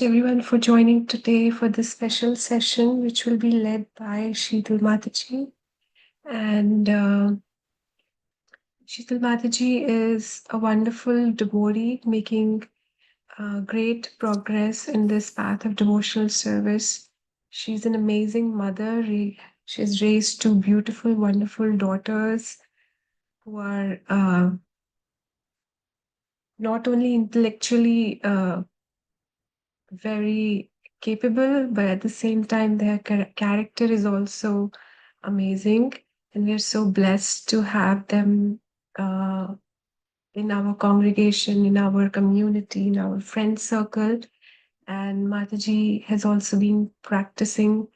Everyone for joining today for this special session, which will be led by Shital Mataji. And Shital Mataji is a wonderful devotee making great progress in this path of devotional service. She's an amazing mother. She's raised two beautiful, wonderful daughters who are not only intellectually very capable, but at the same time, their character is also amazing. And we're so blessed to have them uh, in our congregation, in our community, in our friend circle. And Mataji has also been practicing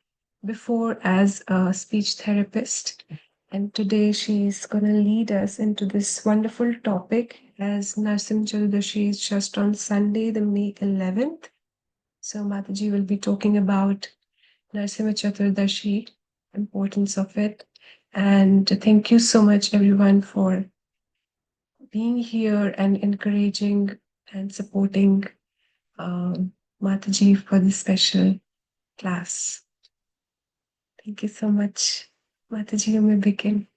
before as a speech therapist. And today she's going to lead us into this wonderful topic as Narsimha Chaturdashi is just on Sunday, the May 11th. So Mataji will be talking about Narsimha Chaturdashi, importance of it. And thank you so much, everyone, for being here and encouraging and supporting Mataji for this special class. Thank you so much. Mataji, you may begin.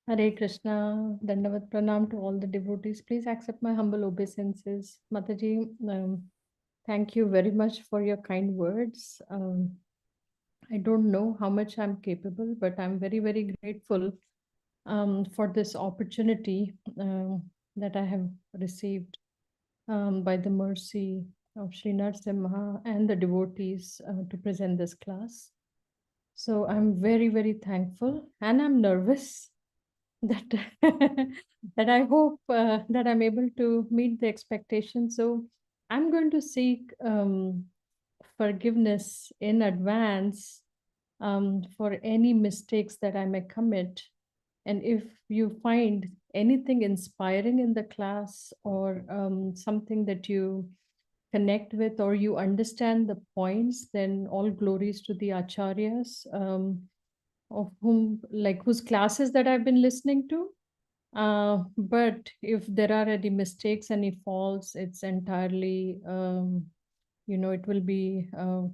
Hare Krishna, Dandavat Pranam to all the devotees. Please accept my humble obeisances. Mataji, thank you very much for your kind words. I don't know how much I'm capable, but I'm very, very grateful for this opportunity that I have received by the mercy of Sri Narsimha and the devotees to present this class. So I'm very, very thankful and I'm nervous that that I hope that I'm able to meet the expectations. So I'm going to seek forgiveness in advance for any mistakes that I may commit. And if you find anything inspiring in the class or something that you connect with or you understand the points, then all glories to the acharyas. Of whom, like whose classes that I've been listening to. But if there are any mistakes, any faults, it's entirely, it will be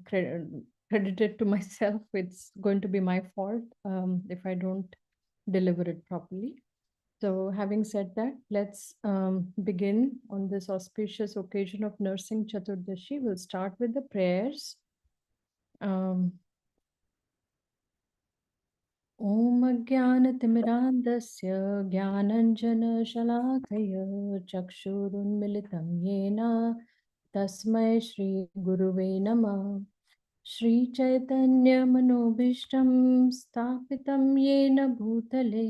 credited to myself. It's going to be my fault if I don't deliver it properly. So, having said that, let's begin on this auspicious occasion of Nursing Chaturdashi. We'll start with the prayers. Um, ॐ अज्ञानतिमिरान्धस्य ज्ञानञ्जनशलाकय चक्षुरुन्मिलितं येन तस्मै श्रीगुरुवे नमः। श्रीचैतन्यमनोभीष्टं स्थापितं येन भूतले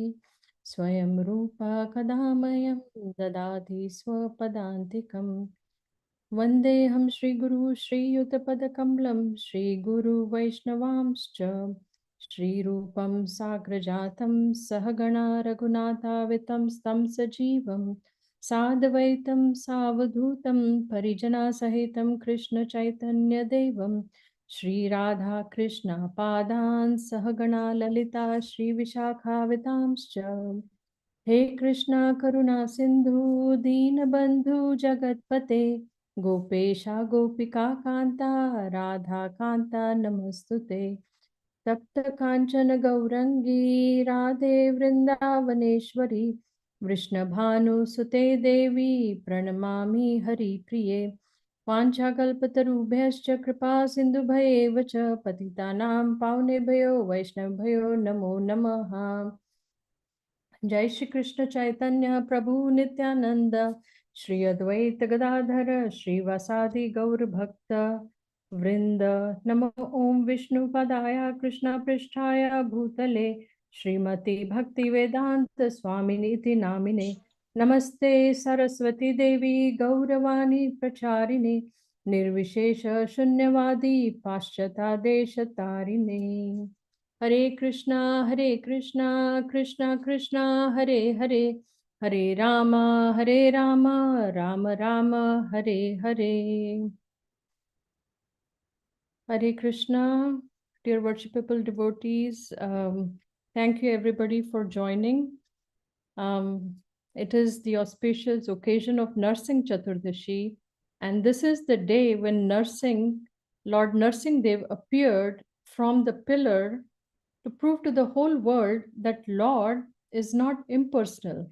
स्वयं रूपा कदा मह्यं ददाति स्वपदान्तिकम्। वन्देऽहं श्रीगुरु श्रीयुतपदकमलं श्रीगुरुवैष्णवांश्च श्रीरूपं साग्रजातं सहगणा रघुनाथावितं तं सजीवं साद्वैतं सावधूतं परिजनासहितं कृष्णचैतन्यदेवं श्रीराधाकृष्णपादान् सहगणा ललिता श्रीविशाखावितांश्च। हे कृष्णा करुणा सिंधु दीनबंधु जगतपते गोपेशा गोपिका कांता राधा कांता नमस्तुते। तप्त कांचन गौरंगी राधे वृंदावनेश्वरी वृषभानुसुते देवी प्रणमामि हरिप्रिये। वाञ्छाकल्पतरुभ्यश्च कृपा सिन्धुभयेव च पतितानां पावनेभ्यो वैष्णवभ्यो नमो नमः। जय श्री कृष्ण चैतन्य प्रभु नित्यानंद श्री अद्वैत गदाधर श्रीवासादि गौर भक्त वृंद। नमो ओम विष्णु पदाय कृष्ण पृष्ठाय भूतले श्रीमती भक्ति वेदांत स्वामिनीति नामिने। नमस्ते सरस्वती देवी गौरवाणी प्रचारिणे निर्विशेष शून्यवादी पाश्चात्य देश तारिणे। हरे Krishna Krishna Krishna Hare Hare Hare Ram Ram Ram Hare Hare. Hare Krishna, dear worshipable devotees. Thank you everybody for joining. It is the auspicious occasion of Nursing Chaturdashi, And this is the day when Lord Nursing Dev appeared from the pillar to prove to the whole world that Lord is not impersonal.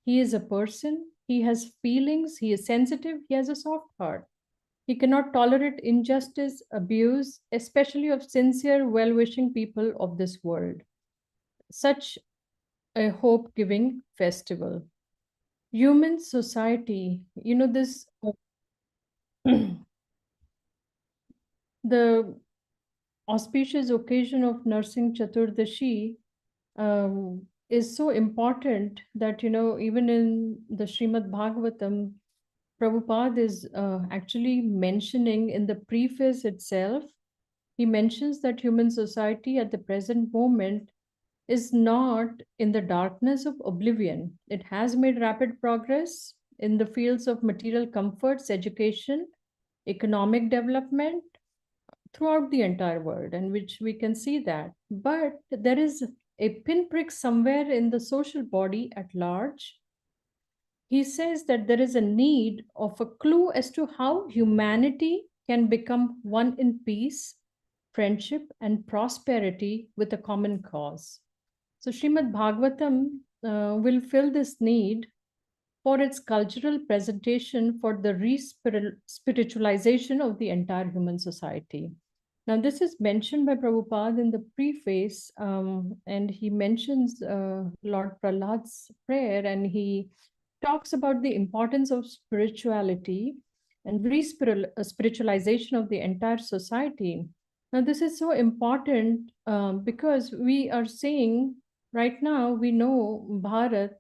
He is a person, he has feelings, he is sensitive, he has a soft heart. He cannot tolerate injustice, abuse, especially of sincere, well wishing people of this world. Such a hope giving festival. Human society, the auspicious occasion of Narsingh Chaturdashi is so important that, even in the Srimad Bhagavatam, Prabhupada is actually mentioning in the preface itself, he mentions that human society at the present moment is not in the darkness of oblivion. It has made rapid progress in the fields of material comforts, education, economic development throughout the entire world, and which we can see that. But there is a pinprick somewhere in the social body at large. He says that there is a need of a clue as to how humanity can become one in peace, friendship, and prosperity with a common cause. So, Srimad Bhagavatam will fill this need for its cultural presentation for the spiritualization of the entire human society. Now, this is mentioned by Prabhupada in the preface, and he mentions Lord Prahlad's prayer, and he talks about the importance of spirituality and spiritualization of the entire society. Now, this is so important because we are seeing right now, we know Bharat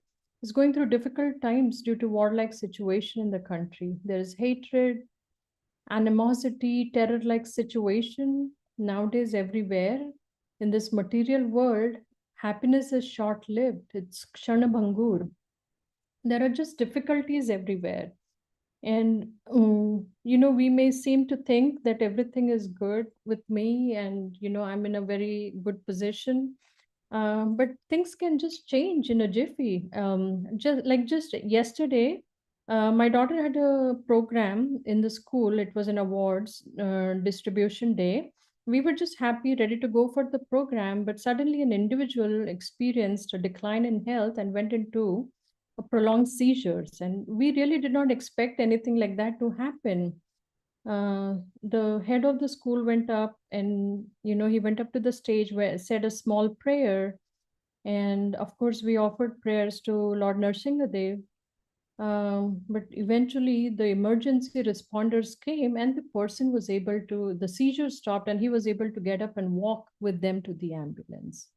is going through difficult times due to warlike situation in the country. There is hatred, animosity, terror-like situation nowadays everywhere. In this material world, happiness is short-lived. It's kshanabhangur. There are just difficulties everywhere. And, we may seem to think that everything is good with me and, I'm in a very good position. But things can just change in a jiffy. Just yesterday, my daughter had a program in the school. It was an awards distribution day. We were just happy, ready to go for the program, but suddenly an individual experienced a decline in health and went into a prolonged seizures. And we really did not expect anything like that to happen. The head of the school went up and he went up to the stage where said a small prayer, and of course we offered prayers to Lord Narsingadev. But eventually the emergency responders came and the person was able to, the seizure stopped and he was able to get up and walk with them to the ambulance.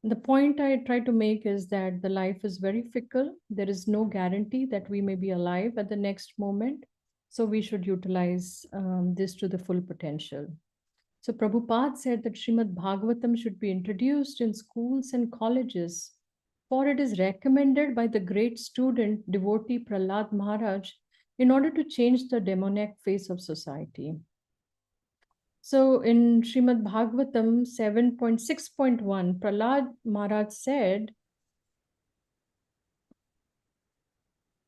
The point I try to make is that the life is very fickle. There is no guarantee that we may be alive at the next moment. So we should utilize this to the full potential. So Prabhupada said that Srimad Bhagavatam should be introduced in schools and colleges, for it is recommended by the great student devotee Prahlad Maharaj in order to change the demoniac face of society. So in Srimad Bhagavatam 7.6.1, Prahlad Maharaj said,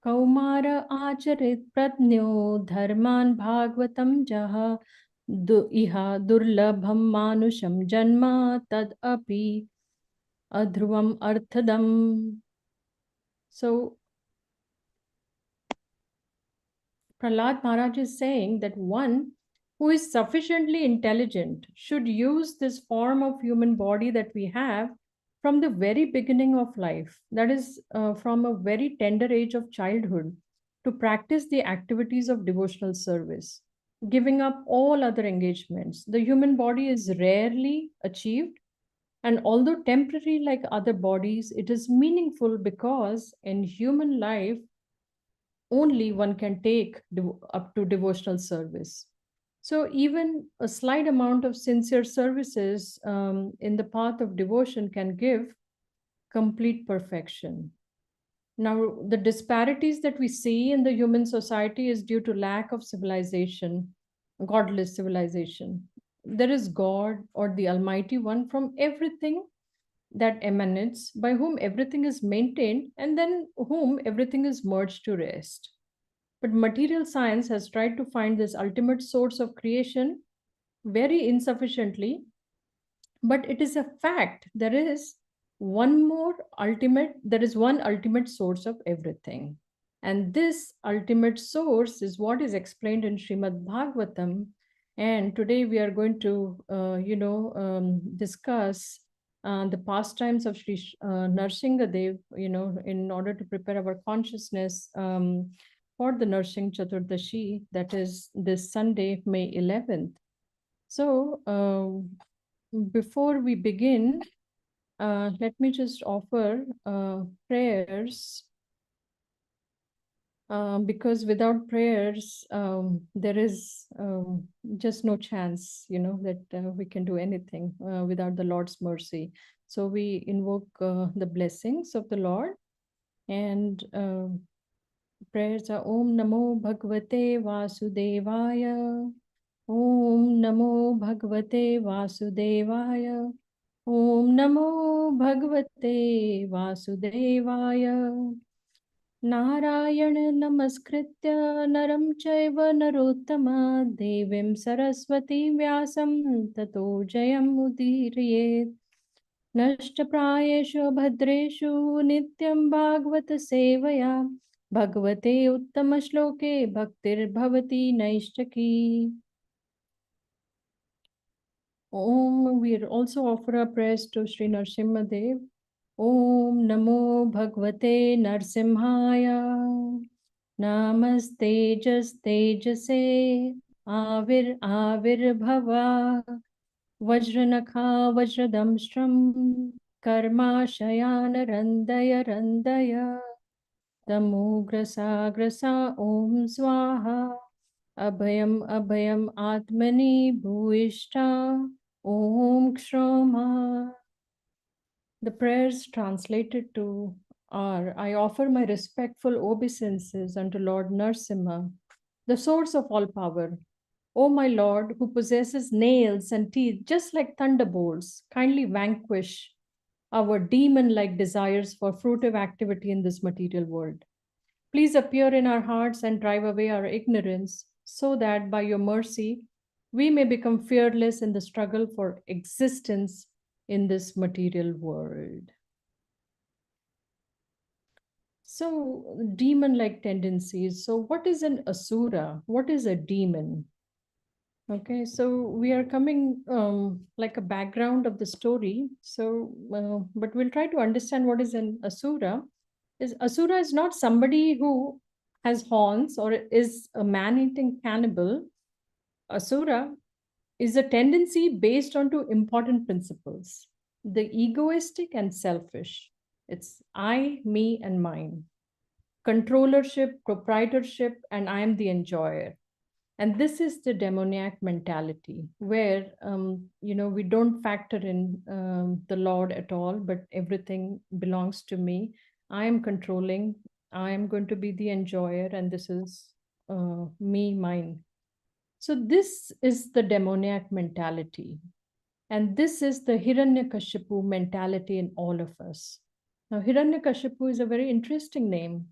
Kaumara acharit pratnyo dharman bhagavatam jaha iha durlabham manusham janma tad api adhruvam arthadam. So Prahlad Maharaj is saying that one who is sufficiently intelligent should use this form of human body that we have from the very beginning of life, that is, from a very tender age of childhood, to practice the activities of devotional service, giving up all other engagements. The human body is rarely achieved, and although temporary like other bodies, it is meaningful because in human life, only one can take up to devotional service. So, even a slight amount of sincere services in the path of devotion can give complete perfection. Now, the disparities that we see in the human society is due to lack of civilization, godless civilization. There is God or the Almighty One from everything that emanates, by whom everything is maintained, and then whom everything is merged to rest. But material science has tried to find this ultimate source of creation very insufficiently, but it is a fact. There is one ultimate source of everything. And this ultimate source is what is explained in Srimad Bhagavatam. And today we are going to, discuss the pastimes of Narsinga Dev, in order to prepare our consciousness for the Narsimha Chaturdashi, that is this Sunday, May 11th. So, before we begin, let me just offer prayers, because without prayers, there is just no chance, that we can do anything without the Lord's mercy. So we invoke the blessings of the Lord, and prayers are Om Namo Bhagavate Vasudevaya. Om Namo Bhagavate Vasudevaya. Om Namo Bhagavate Vasudevaya. Narayan नमस्कृत्य नरं चैव नरोत्तमा देवीं सरस्वती व्यासं ततो जयमुदीरयेत् नष्टप्रायेषु भद्रेषु नित्यं भागवत सेवया भगवते उत्तमश्लोके भक्तिर्भवति नैष्टकी. Om. We also offer our prayers to Sri Narsimha Dev. Om Namo Bhagavate Narsimhaya. Namaste Tejase Avir Bhava Vajranakha Vajradamstram Karma Shayana Randaya Tamugrasa Grasa Om Swaha Abhayam Atmani Bhuishta Om Kshama. The prayers translated to are: I offer my respectful obeisances unto Lord Narsimha, the source of all power. O my Lord, who possesses nails and teeth just like thunderbolts, kindly vanquish our demon-like desires for fruitive activity in this material world. Please appear in our hearts and drive away our ignorance, so that by your mercy we may become fearless in the struggle for existence in this material world. So, demon-like tendencies. So, what is an asura? What is a demon? Okay, so we are coming like a background of the story. So, but we'll try to understand what is an asura. Asura is not somebody who has horns or is a man-eating cannibal. Asura is a tendency based on two important principles: the egoistic and selfish. It's I, me, and mine. Controllership, proprietorship, and I am the enjoyer. And this is the demoniac mentality where, we don't factor in the Lord at all, but everything belongs to me. I am controlling. I am going to be the enjoyer, and this is me, mine. So this is the demoniac mentality. And this is the Hiranyakashipu mentality in all of us. Now, Hiranyakashipu is a very interesting name.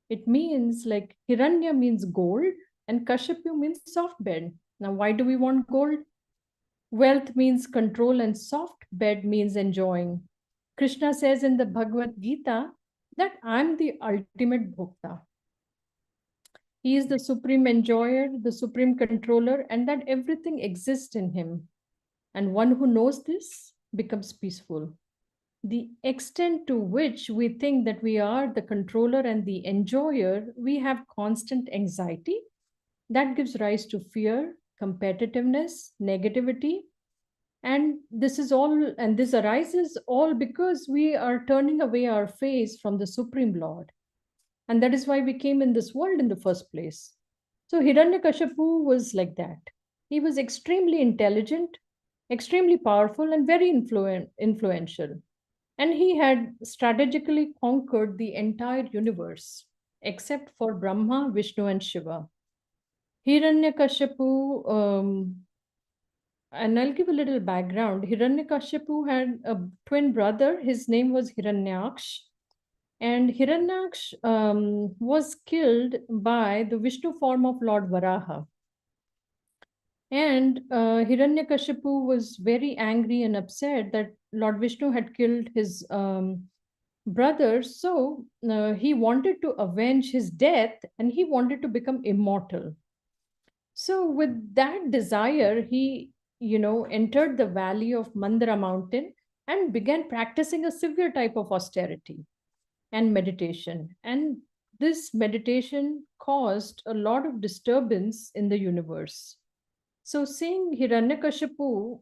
It means, like, Hiranya means gold and Kashipu means soft bed. Now, why do we want gold? Wealth means control and soft bed means enjoying. Krishna says in the Bhagavad Gita that I'm the ultimate bhokta. He is the supreme enjoyer, the supreme controller, and that everything exists in him. And one who knows this becomes peaceful. The extent to which we think that we are the controller and the enjoyer, we have constant anxiety. That gives rise to fear, competitiveness, negativity. And this arises all because we are turning away our face from the Supreme Lord. And that is why we came in this world in the first place. So Hiranyakashipu was like that. He was extremely intelligent, extremely powerful, and very influential. And he had strategically conquered the entire universe, except for Brahma, Vishnu, and Shiva. Hiranyakashipu, and I'll give a little background. Hiranyakashipu had a twin brother. His name was Hiranyaksh. And Hiranyaksh was killed by the Vishnu form of Lord Varaha. And Hiranyakashipu was very angry and upset that Lord Vishnu had killed his brother. So he wanted to avenge his death and he wanted to become immortal. So, with that desire, he, entered the valley of Mandara mountain and began practicing a severe type of austerity and meditation. And this meditation caused a lot of disturbance in the universe. So, seeing Hiranyakashipu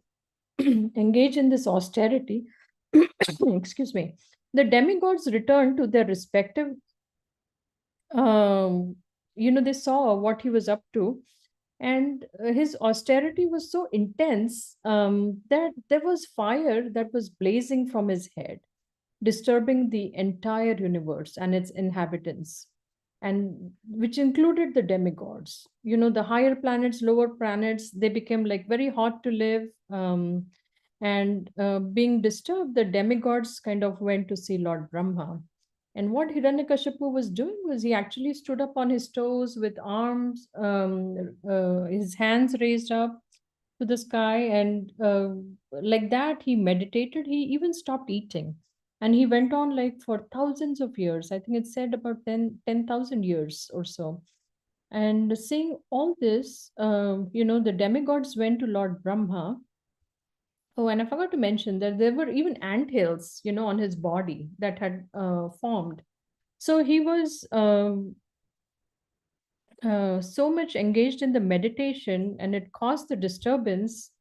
engage in this austerity, excuse me, the demigods returned to their respective, um, they saw what he was up to, and his austerity was so intense that there was fire that was blazing from his head, disturbing the entire universe and its inhabitants, and which included the demigods. The higher planets, lower planets, they became like very hot to live. And being disturbed, the demigods kind of went to see Lord Brahma. And what Hiranyakashipu was doing was he actually stood up on his toes with arms, his hands raised up to the sky, and like that he meditated. He even stopped eating, and he went on like for thousands of years. I think it said about 10,000 years or so. And seeing all this, the demigods went to Lord Brahma. Oh, and I forgot to mention that there were even ant hills, on his body that had formed. So he was so much engaged in the meditation, and it caused the disturbance.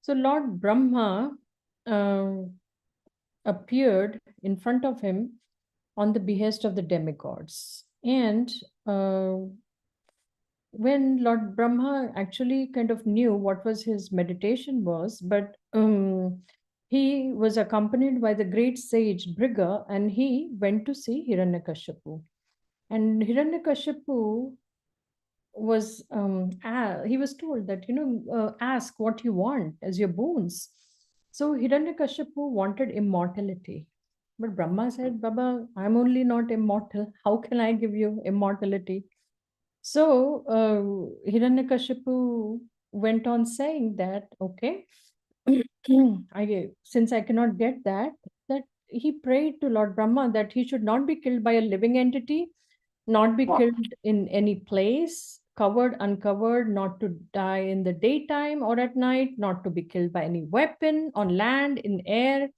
So Lord Brahma uh, appeared in front of him on the behest of the demigods. And uh, when Lord Brahma actually kind of knew what was his meditation was, but he was accompanied by the great sage Briga, and he went to see Hiranyakashipu. And Hiranyakashipu was he was told that ask what you want as your boons. So Hiranyakashipu wanted immortality, but Brahma said, Baba, I'm only not immortal. How can I give you immortality? So Hiranyakashipu went on saying that, okay, since I cannot get that, that he prayed to Lord Brahma that he should not be killed by a living entity, not be killed in any place, covered, uncovered, not to die in the daytime or at night, not to be killed by any weapon on land, in air,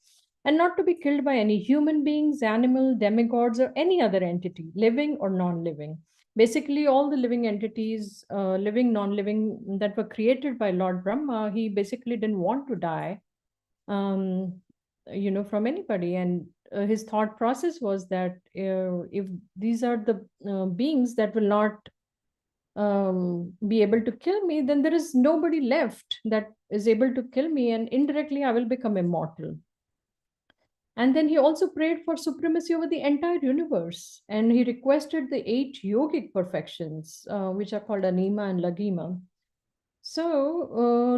and not to be killed by any human beings, animal, demigods, or any other entity, living or non-living. Basically, all the living entities, living, non-living, that were created by Lord Brahma, he basically didn't want to die, um, from anybody. And his thought process was that if these are the beings that will not be able to kill me, then there is nobody left that is able to kill me, and indirectly I will become immortal. And then he also prayed for supremacy over the entire universe. And he requested the 8 yogic perfections, which are called Anima and Lagima. So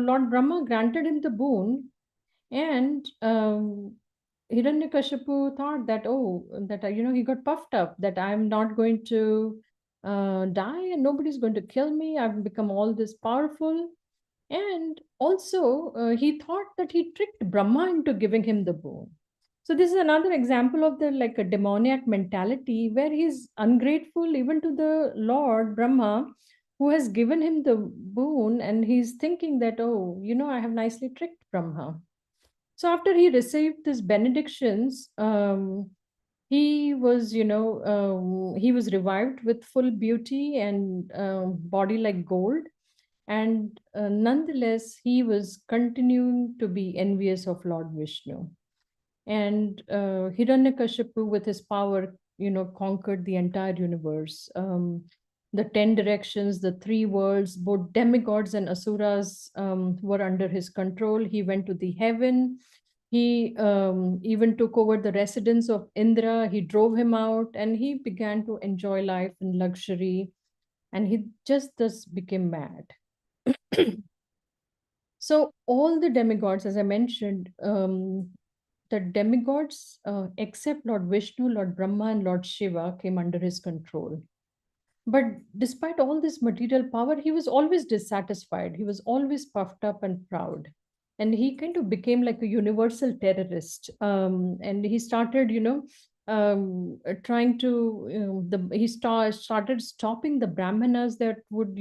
Lord Brahma granted him the boon. And Hiranyakashipu thought that, oh, that, he got puffed up, that I'm not going to die and nobody's going to kill me. I've become all this powerful. And also, he thought that he tricked Brahma into giving him the boon. So this is another example of the like a demoniac mentality where he's ungrateful even to the Lord Brahma, who has given him the boon, and he's thinking that, oh, I have nicely tricked Brahma. So after he received these benedictions, he was revived with full beauty and body like gold. And nonetheless, he was continuing to be envious of Lord Vishnu. And Hiranyakashipu, with his power, conquered the entire universe. The 10 directions, the 3 worlds, both demigods and asuras were under his control. He went to the heaven. He even took over the residence of Indra. He drove him out, and he began to enjoy life in luxury. And he just thus became mad. So all the demigods, as I mentioned, the demigods, except Lord Vishnu, Lord Brahma, and Lord Shiva, came under his control. But despite all this material power, he was always dissatisfied. He was always puffed up and proud. And he kind of became like a universal terrorist. And he started, trying to, started stopping the Brahmanas that would,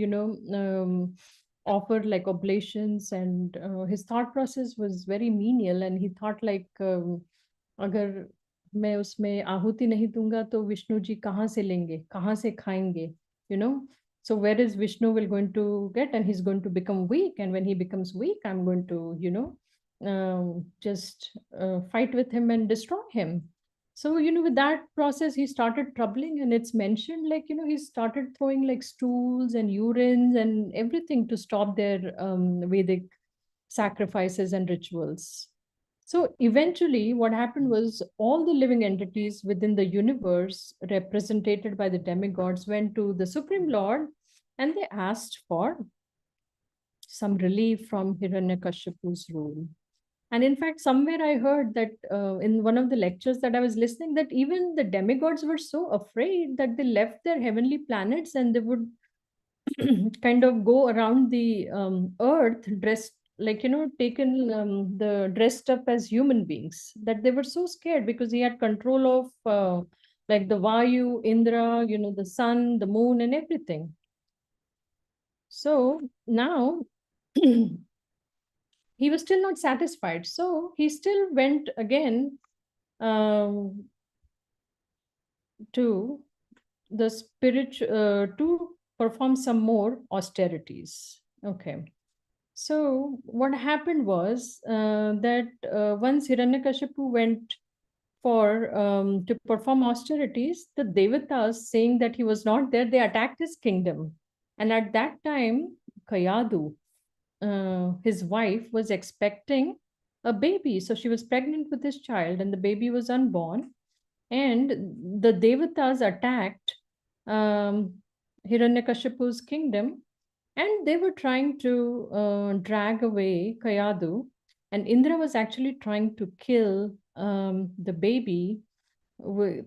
offer like oblations. And his thought process was very menial. And he thought like, अगर मैं उसमें आहुति नहीं दूंगा तो विष्णु जी कहाँ से लेंगे, कहाँ से खाएंगे, you know. So where is Vishnu will going to get, and he's going to become weak, and when he becomes weak, I'm going to, just fight with him and destroy him. So, with that process he started troubling, and it's mentioned like, he started throwing like stools and urines and everything to stop their Vedic sacrifices and rituals. So eventually, what happened was all the living entities within the universe, represented by the demigods, went to the Supreme Lord and they asked for some relief from Hiranyakashipu's rule. And in fact, somewhere I heard that in one of the lectures that I was listening, that even the demigods were so afraid that they left their heavenly planets and they would kind of go around the earth dressed like, taken the dressed up as human beings, that they were so scared because he had control of like the Vayu, Indra, the sun, the moon, and everything. So now he was still not satisfied, so he still went again um, to the spirit to perform some more austerities. Okay. So what happened was that once Hiranyakashipu went for to perform austerities, the Devatas, saying that he was not there, they attacked his kingdom. And at that time, Kayadu, his wife, was expecting a baby. So she was pregnant with his child, and the baby was unborn. And the Devatas attacked um, Hiranyakashipu's kingdom, and they were trying to drag away Kayadu. And Indra was actually trying to kill the baby,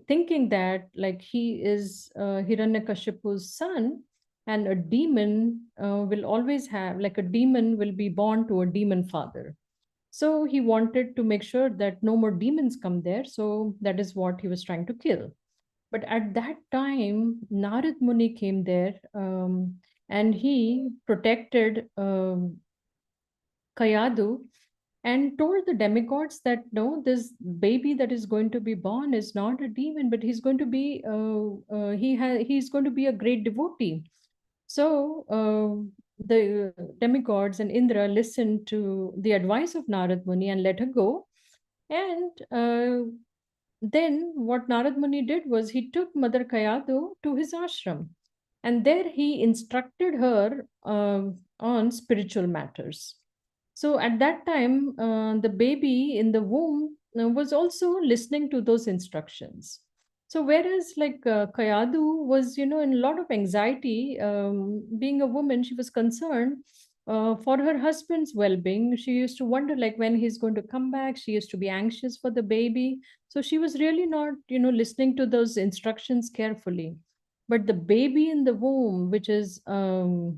thinking that like he is Hiranyakashipu's son, and a demon will always have, like a demon will be born to a demon father. So he wanted to make sure that no more demons come there. So that is what he was trying to kill. But at that time, Narad Muni came there, and he protected Kayadu and told the demigods that no, this baby that is going to be born is not a demon, but he's going to be he's going to be a great devotee. So the demigods and Indra listened to the advice of Narad Muni and let her go. And then what Narad Muni did was he took Mother Kayadu to his ashram, and there he instructed her on spiritual matters. So at that time, the baby in the womb was also listening to those instructions. So whereas like Kayadu was, in a lot of anxiety, being a woman, she was concerned for her husband's well-being. She used to wonder like when he's going to come back. She used to be anxious for the baby. So she was really not, listening to those instructions carefully. But the baby in the womb, which is the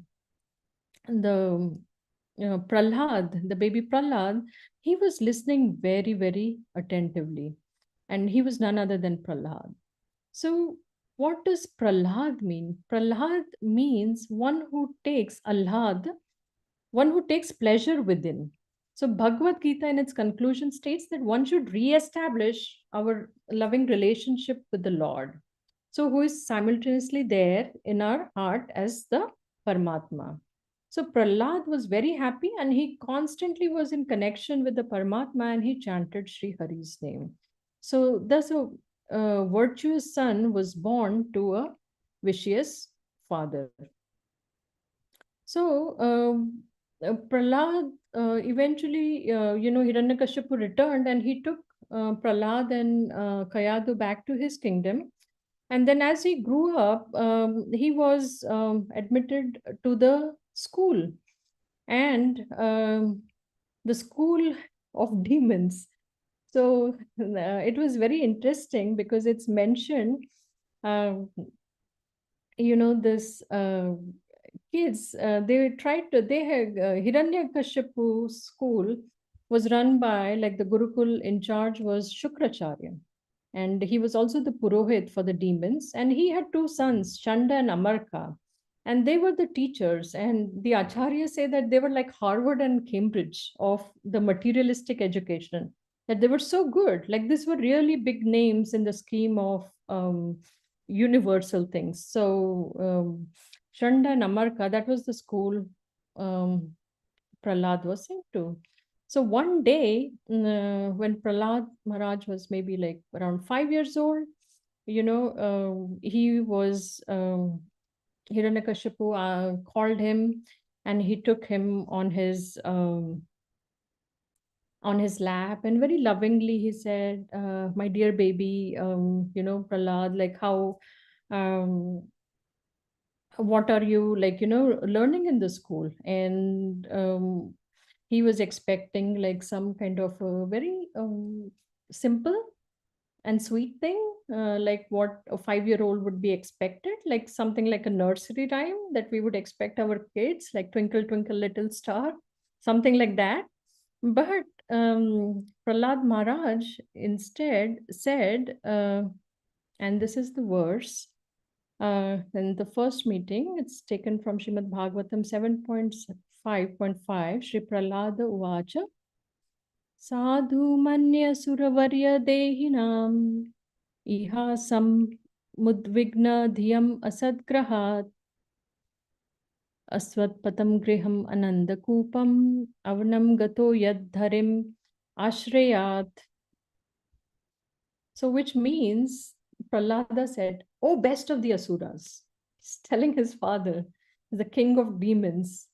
Prahlad, the baby Prahlad, he was listening very, very attentively. And he was none other than Prahlad. So, what does Prahlad mean? Prahlad means one who takes Alhad, one who takes pleasure within. So, Bhagavad Gita in its conclusion states that one should re-establish our loving relationship with the Lord. So, who is simultaneously there in our heart as the Paramatma. So, Prahlad was very happy and he constantly was in connection with the Paramatma and he chanted Sri Hari's name. So, thus a virtuous son was born to a vicious father. So, Prahlad eventually, Hiranyakashipu returned and he took Prahlad and Kayadu back to his kingdom. And then, as he grew up, he was admitted to the school, and the school of demons. So it was very interesting because it's mentioned, um, this kids, they tried to, they had Hiranyakashipu school was run by, like, the Gurukul in charge was Shukracharya. And he was also the Purohit for the demons. And he had two sons, Chanda and Amarka. And they were the teachers. And the Acharyas say that they were like Harvard and Cambridge of the materialistic education, that they were so good. Like, these were really big names in the scheme of universal things. So, Shanda and Amarka, that was the school um, Prahlad was sent to. So one day, when Prahlad Maharaj was maybe like around 5 years old, he was, Hiranyakashipu called him, and he took him on his lap, and very lovingly he said, "My dear baby, Prahlad, like, how, um, what are you, like, learning in the school?" And he was expecting like some kind of a very simple and sweet thing, like what a 5-year-old would be expected, like something like a nursery rhyme that we would expect our kids, like "Twinkle, Twinkle, Little Star," something like that. But Prahlad Maharaj instead said, and this is the verse, in the first meeting, it's taken from Shrimad Bhagavatam 7.5.5. Shri Prahlada Uvacha Sadhu Manya Suravarya Dehinam Iha Sam Mudvigna Dhyam Asadgrahat Asvatpatam Griham Anandakupam Avanam Gato Yadharim Ashrayat. So, which means Prahlada said, "Oh, best of the Asuras." He's telling his father, the king of demons,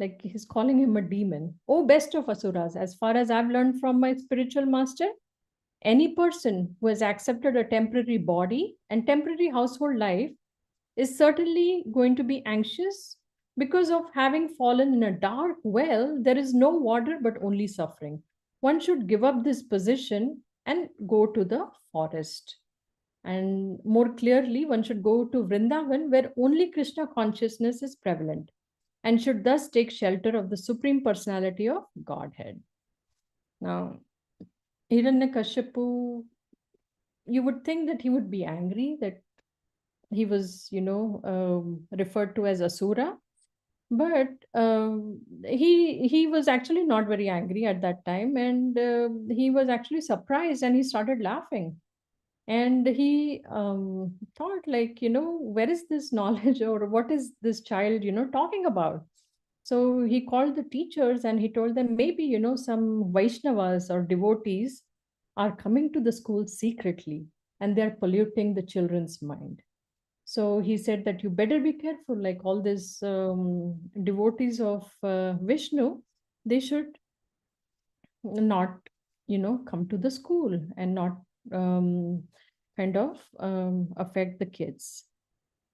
like he's calling him a demon. "Oh, best of Asuras, as far as I've learned from my spiritual master, any person who has accepted a temporary body and temporary household life is certainly going to be anxious because of having fallen in a dark well. There is no water but only suffering. One should give up this position and go to the forest. And more clearly, one should go to Vrindavan, where only Krishna consciousness is prevalent, and should thus take shelter of the Supreme Personality of Godhead." Now, Hiranyakashipu, you would think that he would be angry that he was, referred to as Asura. But he was actually not very angry at that time, and he was actually surprised, and he started laughing. And he thought, like, where is this knowledge, or what is this child, talking about? So he called the teachers and he told them, maybe, some Vaishnavas or devotees are coming to the school secretly, and they're polluting the children's mind. So he said that you better be careful, like all these devotees of Vishnu, they should not, come to the school and not um, kind of affect the kids.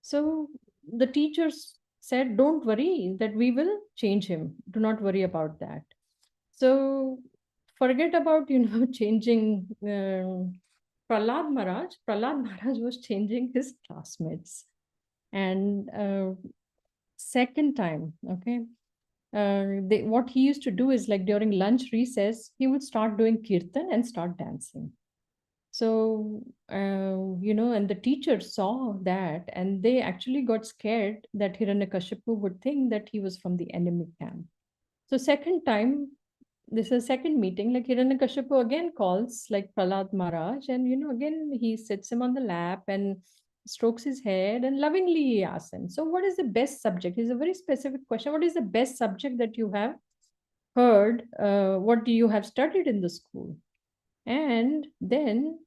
So the teachers said, "Don't worry, that we will change him. Do not worry about that." So forget about, changing Prahlad Maharaj. Prahlad Maharaj was changing his classmates. And second time, okay, what he used to do is, like, during lunch recess, he would start doing kirtan and start dancing. So, and the teachers saw that, and they actually got scared that Hiranyakashipu would think that he was from the enemy camp. So, second time, this is second meeting, like Hiranyakashipu again calls, like, Prahlad Maharaj, and, again he sits him on the lap and strokes his head, and lovingly he asks him, "So, what is the best subject?" It's a very specific question. "What is the best subject that you have heard? What do you have studied in the school?" And then,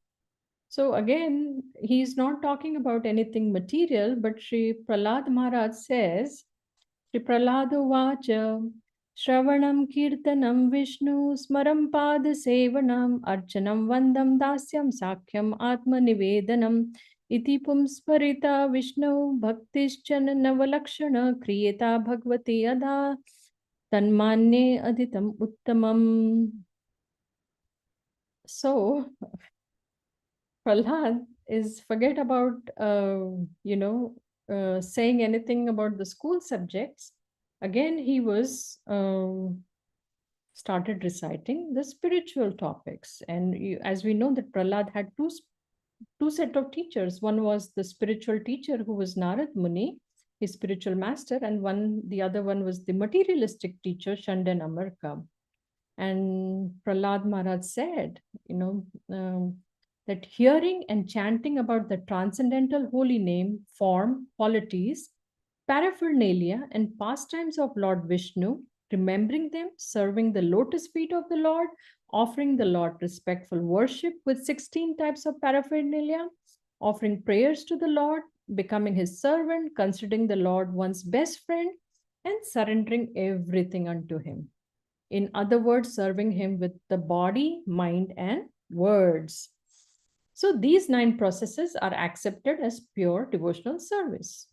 so again, he's not talking about anything material, but Sri Prahlad Maharaj says, Sri Prahlada Vacha, Shravanam Kirtanam Vishnu Smaram Pada Sevanam Archanam Vandam Dasyam Sakhyam Atma Nivedanam Iti Pumsparita Vishnu Bhaktischan Navalakshana Kriyeta Bhagavati Adha Tanmanye Aditam Uttamam. So Prahlad is forget about saying anything about the school subjects. Again, he was started reciting the spiritual topics, and as we know that Prahlad had two set of teachers. One was the spiritual teacher who was Narad Muni, his spiritual master, and the other one was the materialistic teacher Shandan Amarka. And Prahlad Maharaj said, you know, that hearing and chanting about the transcendental holy name, form, qualities, paraphernalia, and pastimes of Lord Vishnu, remembering them, serving the lotus feet of the Lord, offering the Lord respectful worship with 16 types of paraphernalia, offering prayers to the Lord, becoming his servant, considering the Lord one's best friend, and surrendering everything unto him. In other words, serving him with the body, mind, and words. So these 9 processes are accepted as pure devotional service.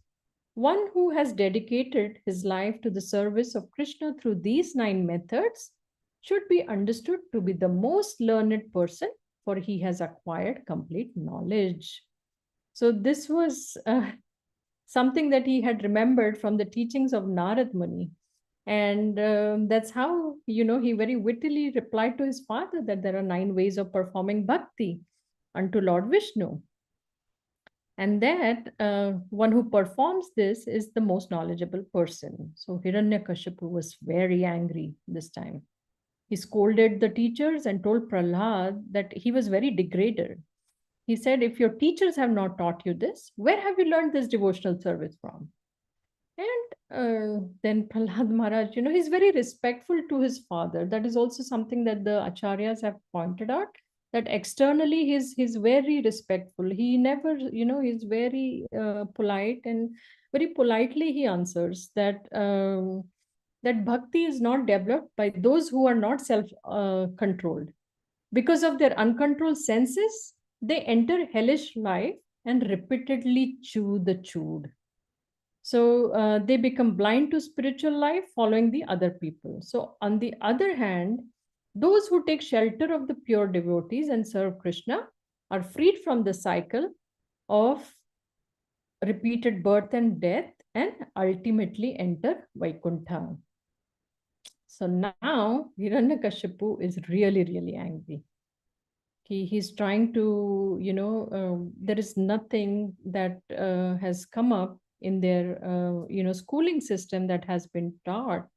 One who has dedicated his life to the service of Krishna through these 9 methods should be understood to be the most learned person, for he has acquired complete knowledge. So this was something that he had remembered from the teachings of Narad Muni. And that's how, he very wittily replied to his father that there are 9 ways of performing bhakti unto Lord Vishnu. And that one who performs this is the most knowledgeable person. So Hiranyakashipu was very angry this time. He scolded the teachers and told Prahlad that he was very degraded. He said, if your teachers have not taught you this, where have you learned this devotional service from? And then Prahlad Maharaj, he's very respectful to his father. That is also something that the acharyas have pointed out, that externally he's very respectful. He never, he's very polite, and very politely he answers that bhakti is not developed by those who are not self controlled. Because of their uncontrolled senses, they enter hellish life and repeatedly chew the chewed. So they become blind to spiritual life, following the other people. So, on the other hand, those who take shelter of the pure devotees and serve Krishna are freed from the cycle of repeated birth and death, and ultimately enter Vaikuntha. So now Hiranyakashipu is really, really angry. He's trying to, there is nothing that has come up in their schooling system that has been taught.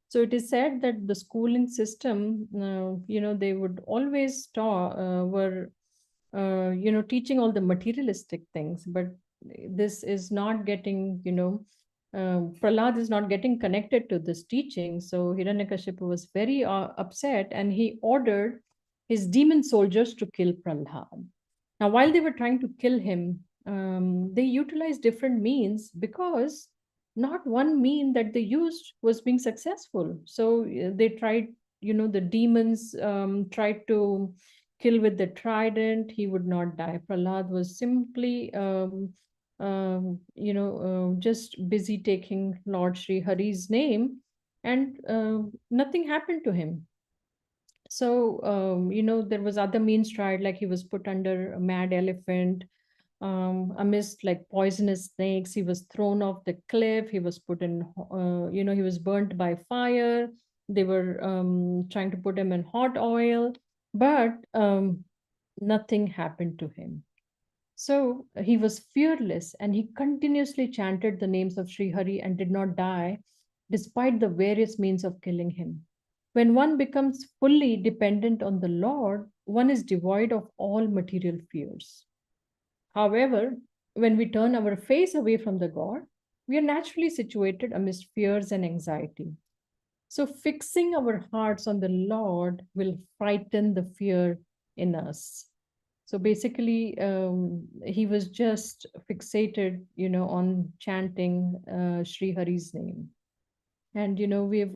So it is said that the schooling system, they would always were teaching all the materialistic things, but this is not getting, Prahlad is not getting connected to this teaching. So Hiranyakashipu was very upset, and he ordered his demon soldiers to kill Prahlad. Now, while they were trying to kill him, they utilized different means, because not one mean that they used was being successful. So they tried, the demons tried to kill with the trident. He would not die. Prahlad was simply, just busy taking Lord Sri Hari's name, and nothing happened to him. So there was other means tried, like he was put under a mad elephant, amidst like poisonous snakes. He was thrown off the cliff. He was put in, he was burnt by fire. They were trying to put him in hot oil, but nothing happened to him. So he was fearless, and he continuously chanted the names of Sri Hari and did not die, despite the various means of killing him. When one becomes fully dependent on the Lord, one is devoid of all material fears. However, when we turn our face away from the God, we are naturally situated amidst fears and anxiety. So, fixing our hearts on the Lord will frighten the fear in us. So basically, he was just fixated, on chanting Sri Hari's name. And we've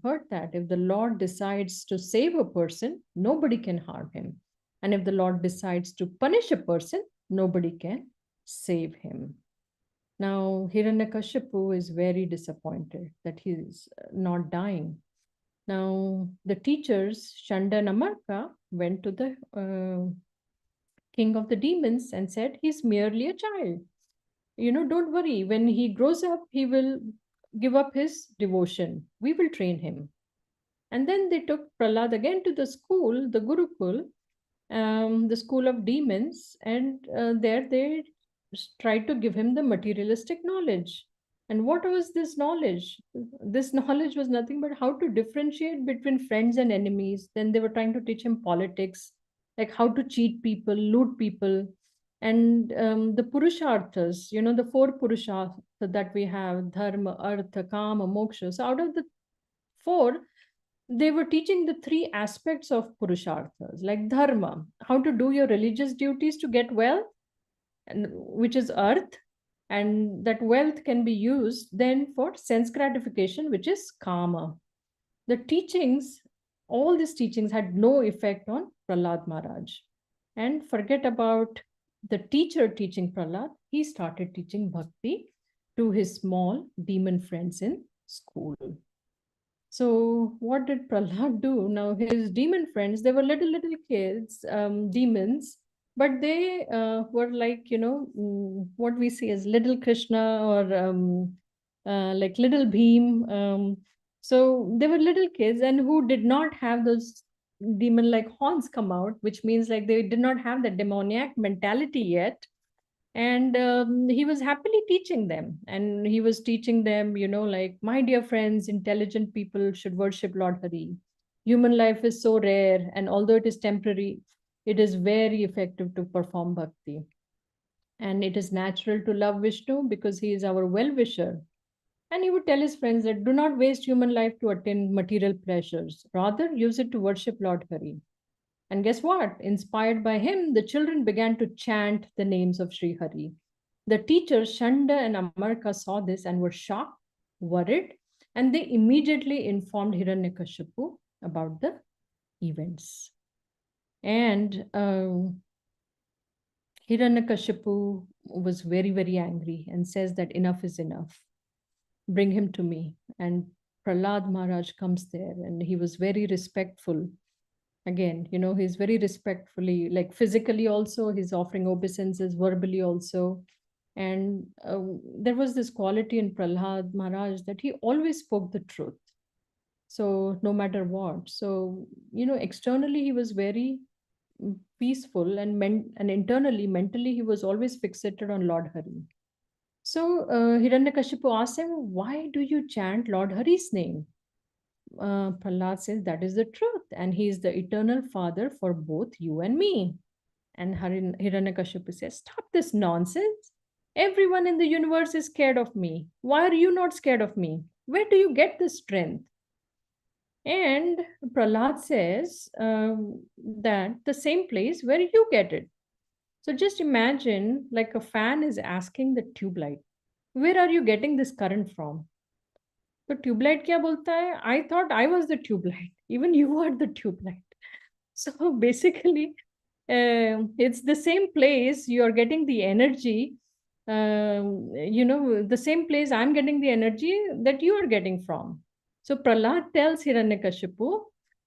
heard that if the Lord decides to save a person, nobody can harm him. And if the Lord decides to punish a person, nobody can save him. Now, Hiranyakashipu is very disappointed that he's not dying. Now, the teachers, Shanda and Amarka, went to the king of the demons and said, he's merely a child. Don't worry. When he grows up, he will give up his devotion. We will train him. And then they took Prahlad again to the school, the Gurukul, the school of demons, and there they tried to give him the materialistic knowledge. And what was this knowledge? This knowledge was nothing but how to differentiate between friends and enemies. Then they were trying to teach him politics, like how to cheat people, loot people, and the purusharthas, the four purusharthas that we have: dharma, artha, kama, moksha. So out of the four, they were teaching the three aspects of purusharthas, like dharma, how to do your religious duties to get wealth, and which is earth, and that wealth can be used then for sense gratification, which is kama. The teachings, all these teachings had no effect on Prahlad Maharaj. And forget about the teacher teaching Prahlad, he started teaching bhakti to his small demon friends in school. So what did Prahlad do? Now his demon friends, they were little kids, demons, but they were like, what we see as little Krishna, or like little Bhim. So they were little kids and who did not have those demon-like horns come out, which means like they did not have the demoniac mentality yet. And he was happily teaching them, and he was teaching them, like, my dear friends, intelligent people should worship Lord Hari. Human life is so rare, and although it is temporary, it is very effective to perform bhakti, and it is natural to love Vishnu because he is our well-wisher. And he would tell his friends that do not waste human life to attain material pleasures, rather use it to worship Lord Hari. And guess what? Inspired by him, the children began to chant the names of Sri Hari. The teachers, Shanda and Amarka, saw this and were shocked, worried, and they immediately informed Hiranyakashipu about the events. And Hiranyakashipu was very angry and says that enough is enough. Bring him to me. And Prahlad Maharaj comes there, and he was very respectful. Again, he's very respectfully, like physically also, he's offering obeisances, verbally also. And there was this quality in Prahlad Maharaj that he always spoke the truth. So no matter what. So, externally he was very peaceful, and internally, mentally, he was always fixated on Lord Hari. So Hiranyakashipu asked him, why do you chant Lord Hari's name? Prahlad says, that is the truth, and he is the eternal father for both you and me. And Hiranyakashipu says, stop this nonsense. Everyone in the universe is scared of me. Why are you not scared of me? Where do you get this strength? And Prahlad says that the same place where you get it. So just imagine like a fan is asking the tube light, where are you getting this current from? तो tubelight क्या बोलता है? I thought I was the tube light. Even you are the tube light. So basically, it's the same place you are getting the energy. The same place I'm getting the energy that you are getting from. So Prahlad tells Hiranyakashipu,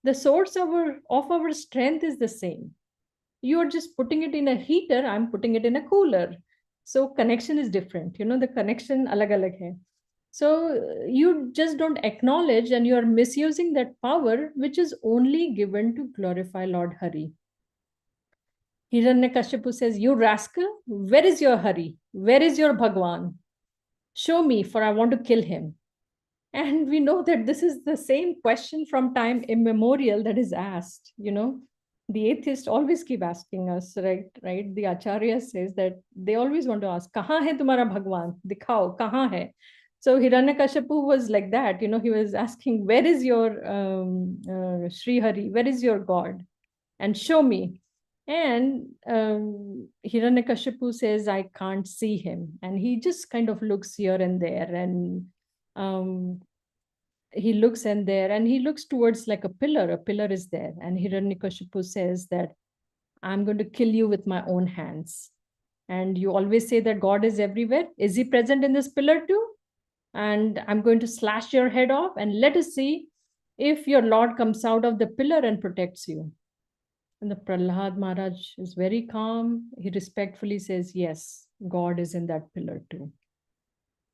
the source of our strength is the same. You are just putting it in a heater. I'm putting it in a cooler. So connection is different. The connection alag alag hai. So you just don't acknowledge, and you are misusing that power which is only given to glorify Lord Hari. Hiranyakashipu says, you rascal, where is your Hari? Where is your Bhagwan? Show me, for I want to kill him. And we know that this is the same question from time immemorial that is asked. The atheists always keep asking us, right? The Acharya says that they always want to ask, kahan hai tumhara Bhagwan? Dikhao, kahan hai? So Hiranyakashipu was like that, he was asking, where is your Sri Hari? Where is your God? And show me. And Hiranyakashipu says, I can't see him. And he just kind of looks here and there, and he looks and there, and he looks towards like a pillar is there. And Hiranyakashipu says that I'm going to kill you with my own hands. And you always say that God is everywhere. Is he present in this pillar too? And I'm going to slash your head off, and let us see if your Lord comes out of the pillar and protects you. And the Prahlad Maharaj is very calm. He respectfully says, yes, God is in that pillar too.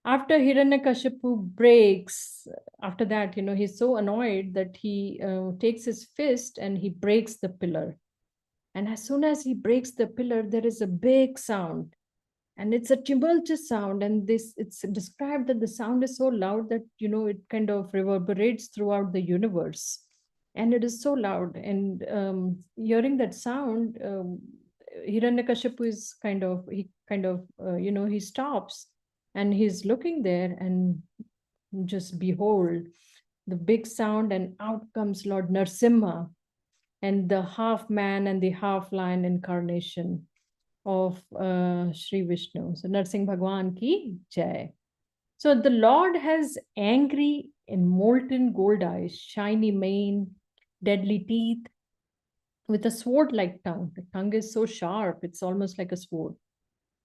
After Hiranyakashipu breaks, after that, he's so annoyed that he takes his fist and he breaks the pillar. And as soon as he breaks the pillar, there is a big sound. And it's a tumultuous sound. And it's described that the sound is so loud that, it kind of reverberates throughout the universe. And it is so loud. And hearing that sound, Hiranyakashipu is he stops and he's looking there and just behold the big sound, and out comes Lord Narsimha and the half man and the half lion incarnation of Sri Vishnu. So Narsingh Bhagwan ki jai. So the Lord has angry and molten gold eyes, shiny mane, deadly teeth, with a sword like tongue. The tongue is so sharp, it's almost like a sword.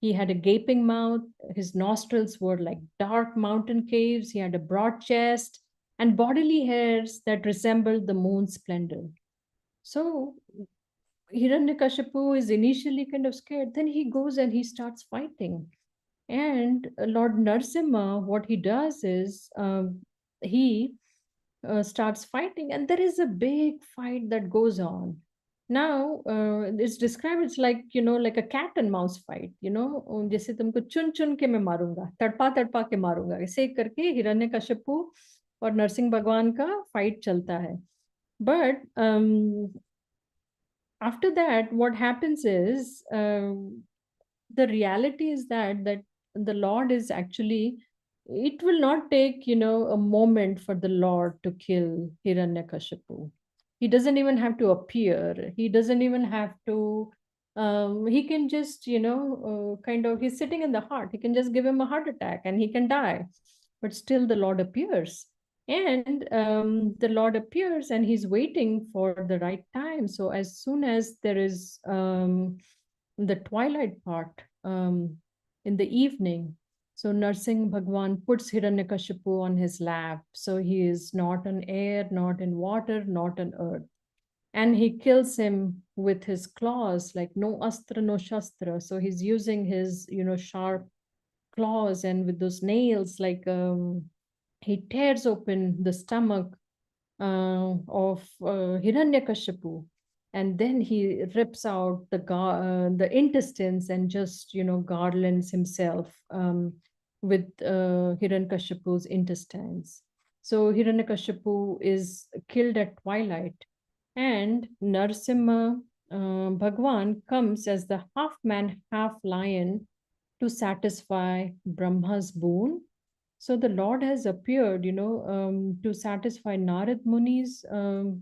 He had a gaping mouth. His nostrils were like dark mountain caves. He had a broad chest and bodily hairs that resembled the moon's splendor. So Hiranyakashipu is initially kind of scared. Then he goes and he starts fighting. And Lord Narsimha, what he does is he starts fighting, and there is a big fight that goes on. Now it's described, it's like like a cat and mouse fight. जैसे तुमको चुन चुन के मैं मारूंगा, तड़पा तड़पा के मारूंगा, ऐसे करके हिरण्यकश्यपु और नरसिंह भगवान का फाइट चलता है. But after that, what happens is the reality is that the Lord is actually, it will not take a moment for the Lord to kill Hiranyakashipu. He doesn't even have to appear. He doesn't even have to he can just kind of, he's sitting in the heart, he can just give him a heart attack and he can die, but still the Lord appears. And the Lord appears and he's waiting for the right time. So as soon as there is the twilight part, in the evening, so Narsingh Bhagwan puts Hiranyakashipu on his lap. So he is not on air, not in water, not on earth. And he kills him with his claws, like no astra, no shastra. So he's using his, sharp claws, and with those nails, like he tears open the stomach of Hiranyakashipu, and then he rips out the intestines and just garlands himself with Hiranyakashipu's intestines. So Hiranyakashipu is killed at twilight, and Narsimha Bhagwan comes as the half man, half lion to satisfy Brahma's boon. So the Lord has appeared, to satisfy Narad Muni's boon.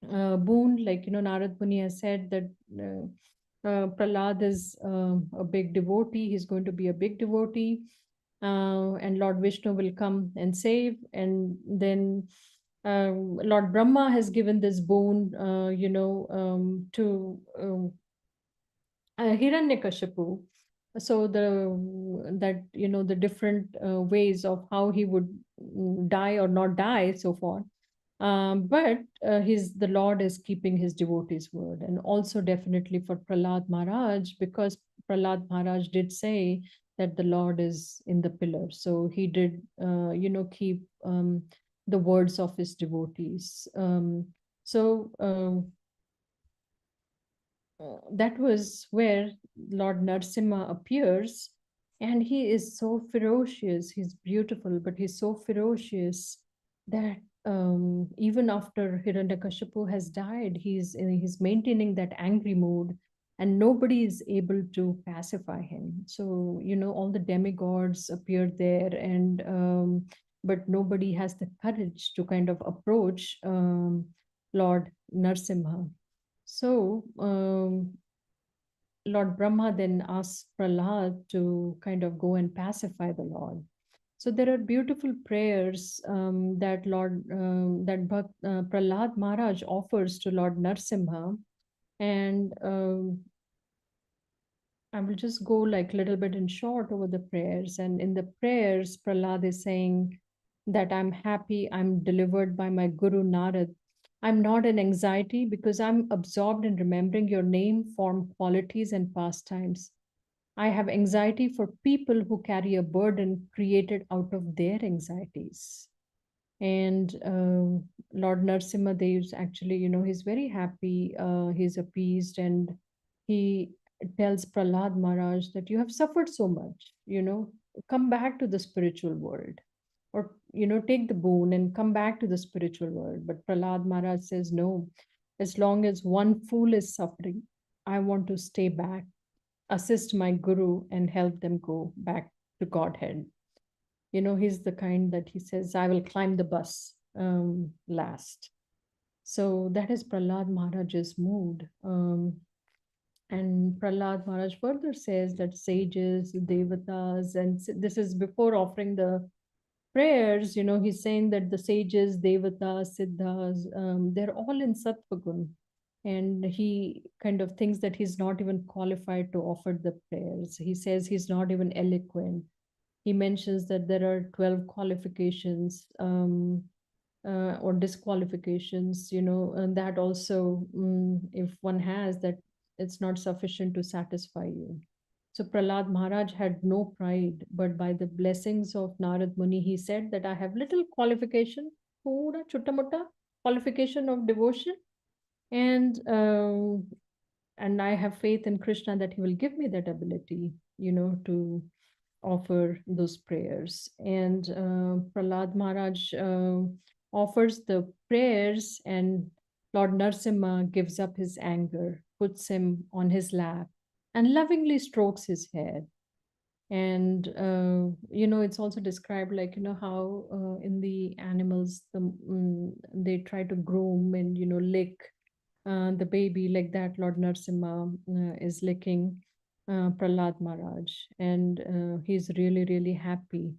Like, Narad Muni has said that Prahlad is a big devotee. He's going to be a big devotee. And Lord Vishnu will come and save. And then Lord Brahma has given this boon, to Hiranyakashipu. So the different ways of how he would die or not die, so forth. But the Lord is keeping his devotees' word, and also definitely for Prahlad Maharaj, because Prahlad Maharaj did say that the Lord is in the pillar, so he did keep the words of his devotees. So that was where Lord Narsimha appears, and he is so ferocious. He's beautiful, but he's so ferocious that even after Hiranyakashipu has died, he's maintaining that angry mood, and nobody is able to pacify him. So all the demigods appear there, and but nobody has the courage to kind of approach Lord Narsimha. So Lord Brahma then asks Prahlad to kind of go and pacify the Lord. So there are beautiful prayers that Prahlad Maharaj offers to Lord Narsimha, and I will just go like a little bit in short over the prayers. And in the prayers, Prahlad is saying, that I'm happy, I'm delivered by my Guru Narad. I'm not in anxiety because I'm absorbed in remembering your name, form, qualities, and pastimes. I have anxiety for people who carry a burden created out of their anxieties. And Lord Narsimha Dev, actually, he's very happy, he's appeased, and he tells Prahlad Maharaj that you have suffered so much, come back to the spiritual world, or take the boon and come back to the spiritual world. But Prahlad Maharaj says no, as long as one fool is suffering, I want to stay back, assist my guru, and help them go back to Godhead. He's the kind that he says, I will climb the bus last. So that is Prahlad Maharaj's mood. And Prahlad Maharaj further says that sages, devatas, and this is before offering the prayers, he's saying that the sages, devatas, siddhas, they're all in sattvagun. And he kind of thinks that he's not even qualified to offer the prayers. He says he's not even eloquent. He mentions that there are 12 qualifications, or disqualifications, and that also, if one has that, it's not sufficient to satisfy you. So Prahlad Maharaj had no pride, but by the blessings of Narad Muni, he said that I have little qualification, thoda chutta mutta qualification of devotion, and I have faith in Krishna that he will give me that ability, to offer those prayers. And Prahlad Maharaj offers the prayers, and Lord Narsimha gives up his anger, puts him on his lap, and lovingly strokes his head. And it's also described like, how in the animals, they try to groom and lick the baby, like that Lord Narsimha is licking Prahlad Maharaj, and he's really, really happy.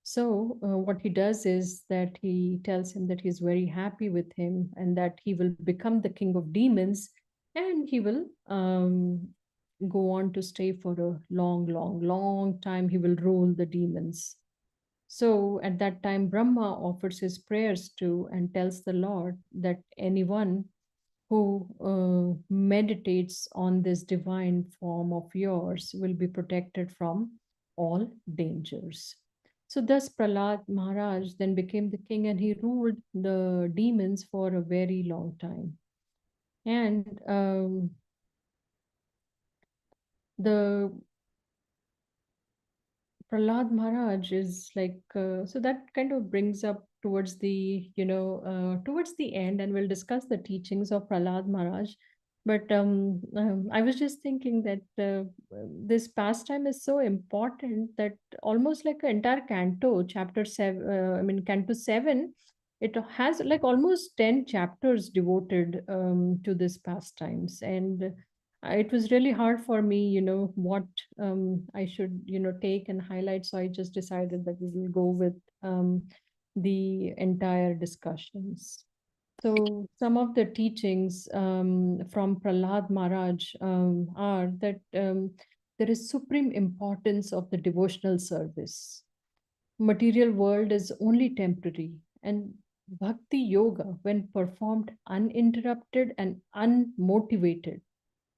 So, what he does is that he tells him that he's very happy with him and that he will become the king of demons, and he will go on to stay for a long, long, long time. He will rule the demons. So, at that time, Brahma offers his prayers to and tells the Lord that anyone who meditates on this divine form of yours will be protected from all dangers. So, thus, Prahlad Maharaj then became the king and he ruled the demons for a very long time. And the Prahlad Maharaj is like, so that kind of brings up towards the, towards the end, and we'll discuss the teachings of Prahlad Maharaj. But I was just thinking that this pastime is so important that almost like an entire canto, chapter 7, canto 7, it has like almost 10 chapters devoted to this pastimes. And it was really hard for me, what I should, take and highlight. So I just decided that we will go with the entire discussions. So some of the teachings from Prahlad Maharaj are that there is supreme importance of the devotional service. Material world is only temporary, and bhakti yoga, when performed uninterrupted and unmotivated,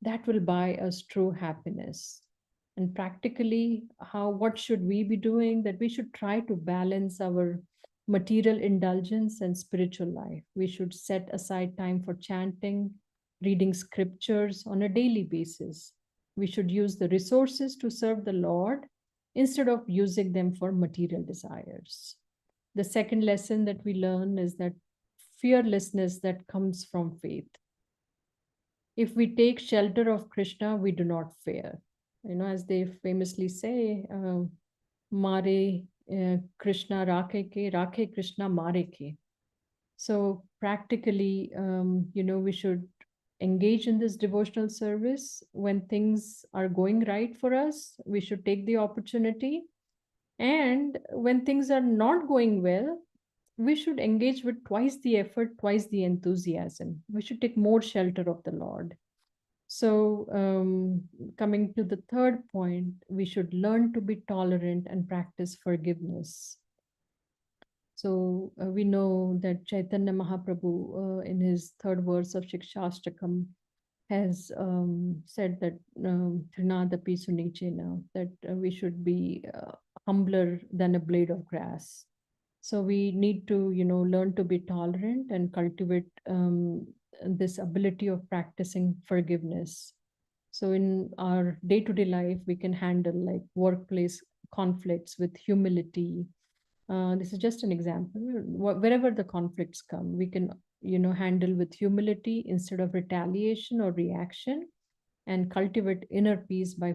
that will buy us true happiness. And practically, what should we be doing? That we should try to balance our material indulgence and spiritual life. We should set aside time for chanting, reading scriptures on a daily basis. We should use the resources to serve the Lord instead of using them for material desires. The second lesson that we learn is that fearlessness that comes from faith. If we take shelter of Krishna, we do not fear. As they famously say, Mare Krishna Rakhe Krishna Mare ke. So practically, we should engage in this devotional service when things are going right for us. We should take the opportunity. And when things are not going well, we should engage with twice the effort, twice the enthusiasm. We should take more shelter of the Lord. So, coming to the third point, we should learn to be tolerant and practice forgiveness. So we know that Chaitanya Mahaprabhu, in his third verse of Shikshashtakam, has said that Trinadapi Sunichena, that we should be humbler than a blade of grass. So we need to, learn to be tolerant and cultivate this ability of practicing forgiveness. So in our day-to-day life, we can handle like workplace conflicts with humility. This is just an example. Wherever the conflicts come, we can, handle with humility instead of retaliation or reaction, and cultivate inner peace by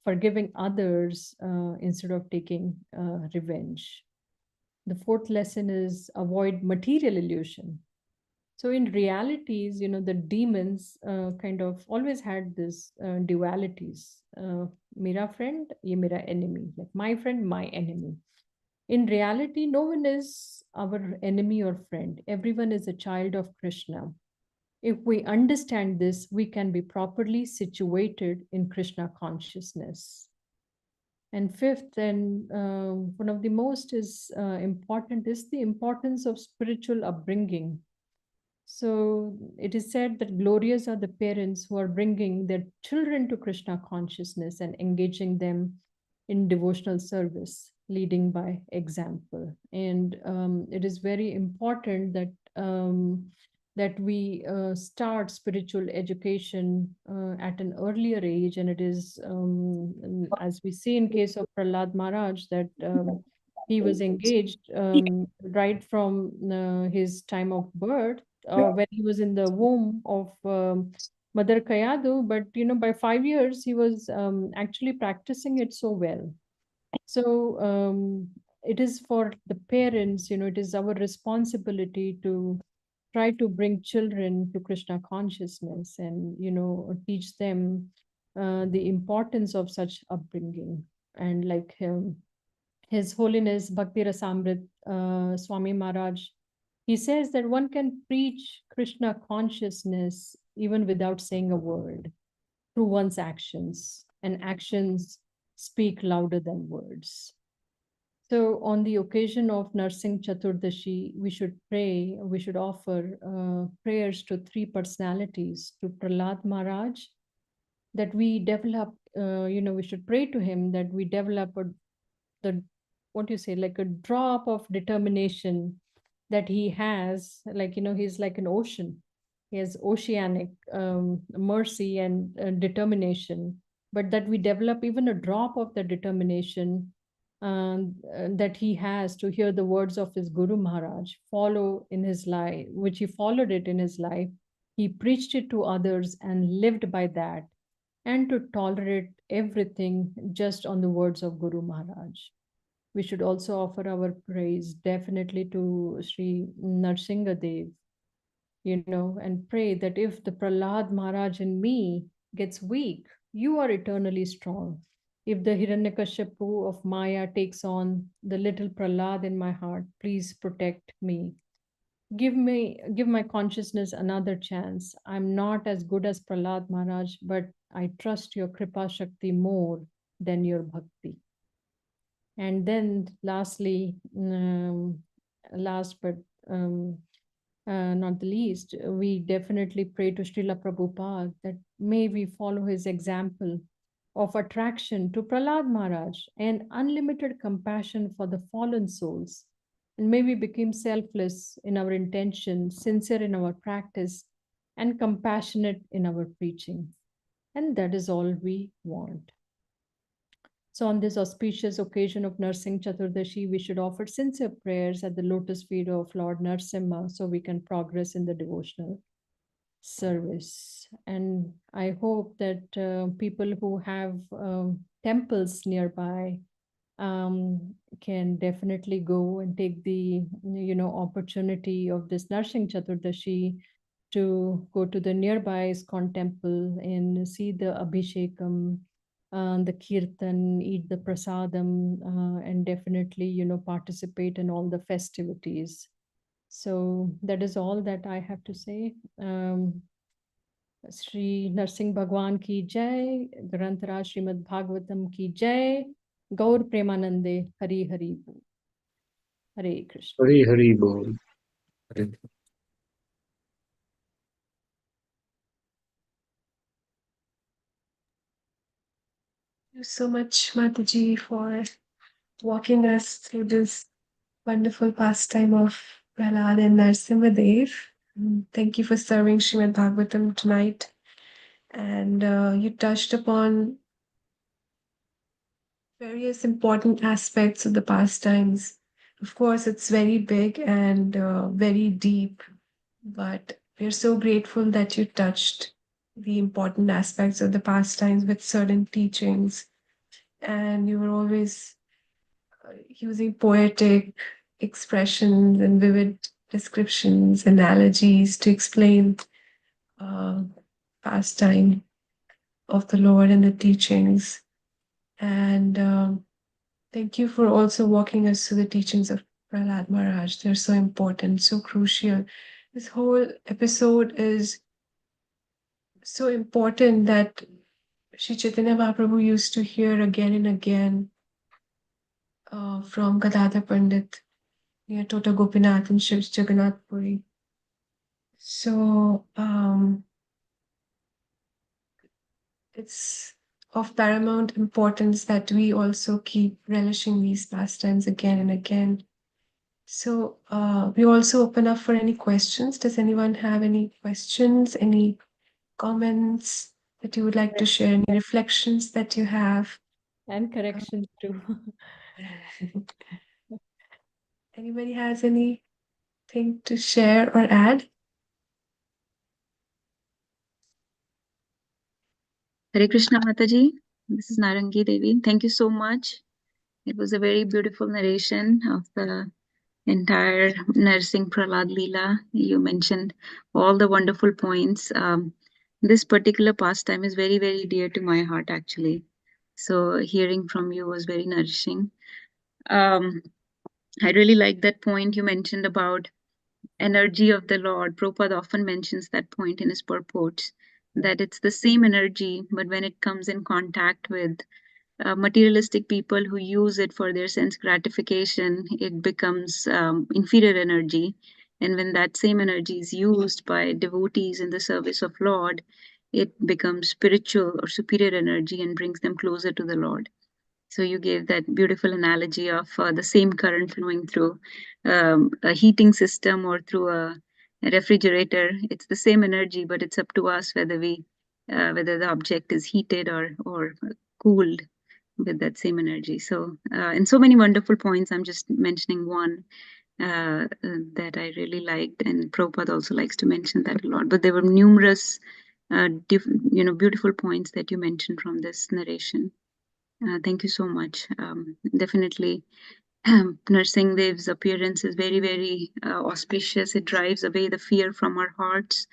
forgiving others instead of taking revenge. The fourth lesson is avoid material illusion. So in realities, the demons kind of always had this dualities. Mera friend, ye mera enemy. Like my friend, my enemy. In reality, no one is our enemy or friend. Everyone is a child of Krishna. If we understand this, we can be properly situated in Krishna consciousness. And fifth, and one of the most is important, is the importance of spiritual upbringing. So it is said that glorious are the parents who are bringing their children to Krishna consciousness and engaging them in devotional service, leading by example. And it is very important that we start spiritual education at an earlier age. And it is, as we see in case of Prahlad Maharaj, that he was engaged right from his time of birth, when he was in the womb of Mother Kayadu. But by 5 years, he was actually practicing it so well. So it is for the parents, it is our responsibility to try to bring children to Krishna consciousness and, teach them the importance of such upbringing. And like His Holiness Bhakti Rasamrit Swami Maharaj, he says that one can preach Krishna consciousness even without saying a word, through one's actions, and actions speak louder than words. So, on the occasion of Narsimha Chaturdashi, we should offer prayers to three personalities, to Prahlad Maharaj, that we develop, we should pray to him that we develop the, what do you say, like a drop of determination that he has. Like, he's like an ocean. He has oceanic mercy and determination, but that we develop even a drop of the determination that he has to hear the words of his Guru Maharaj, follow in his life, which he followed it in his life. He preached it to others and lived by that, and to tolerate everything just on the words of Guru Maharaj. We should also offer our praise definitely to Sri Narsinga Dev, and pray that if the Prahlad Maharaj in me gets weak, you are eternally strong. If the Hiranyakashipu of Maya takes on the little Prahlad in my heart, please protect me. Give my consciousness another chance. I'm not as good as Prahlad Maharaj, but I trust your Kripa Shakti more than your Bhakti. And then lastly, last but not the least, we definitely pray to Srila Prabhupada that may we follow his example of attraction to Prahlad Maharaj and unlimited compassion for the fallen souls. And may we become selfless in our intention, sincere in our practice, and compassionate in our preaching. And that is all we want. So, on this auspicious occasion of Narsimha Chaturdashi, we should offer sincere prayers at the lotus feet of Lord Narsimha so we can progress in the devotional service. And I hope that people who have temples nearby can definitely go and take the opportunity of this Narsimha Chaturdashi to go to the nearby Iskon temple and see the Abhishekam, the Kirtan, eat the prasadam, and definitely, participate in all the festivities. So that is all that I have to say. Sri Narsingh Bhagwan ki jai, Granthara Srimad Bhagavatam ki jai, Gaur Premanande, Hari Hari Bol. Hare Krishna. Hari Hari Bol. Thank you so much, Mataji, for walking us through this wonderful pastime of Prahlad and Narsimhadev. Thank you for serving Srimad Bhagavatam tonight. And you touched upon various important aspects of the pastimes. Of course, it's very big and very deep, but we're so grateful that you touched the important aspects of the pastimes with certain teachings. And you were always using poetic expressions and vivid descriptions, analogies to explain uh, pastime of the Lord and the teachings. And thank you for also walking us through the teachings of Prahlad Maharaj. They're so important, so crucial. This whole episode is so important that Sri Chaitanya Mahaprabhu used to hear again and again from Gadadhar Pandit near Tota Gopinath and Shiv Jagannath Puri. So it's of paramount importance that we also keep relishing these pastimes again and again. So we also open up for any questions. Does anyone have any questions, any comments that you would like to share, any reflections that you have? And correction too. Anybody has anything to share or add? Hare Krishna Mataji. This is Narangi Devi. Thank you so much. It was a very beautiful narration of the entire Nursing Prahlad Leela. You mentioned all the wonderful points. This particular pastime is very, very dear to my heart, actually. So hearing from you was very nourishing. Um, I really like that point you mentioned about energy of the Lord. Prabhupada often mentions that point in his purports, that it's the same energy, but when it comes in contact with materialistic people who use it for their sense gratification, it becomes inferior energy. And when that same energy is used by devotees in the service of Lord, it becomes spiritual or superior energy and brings them closer to the Lord. So you gave that beautiful analogy of the same current flowing through a heating system or through a refrigerator. It's the same energy, but it's up to us whether we whether the object is heated or cooled with that same energy. So and so many wonderful points. I'm just mentioning one that I really liked, and Prabhupada also likes to mention that a lot. But there were numerous, beautiful points that you mentioned from this narration. Thank you so much. Definitely, Nursing Dev's appearance is very, very auspicious. It drives away the fear from our hearts.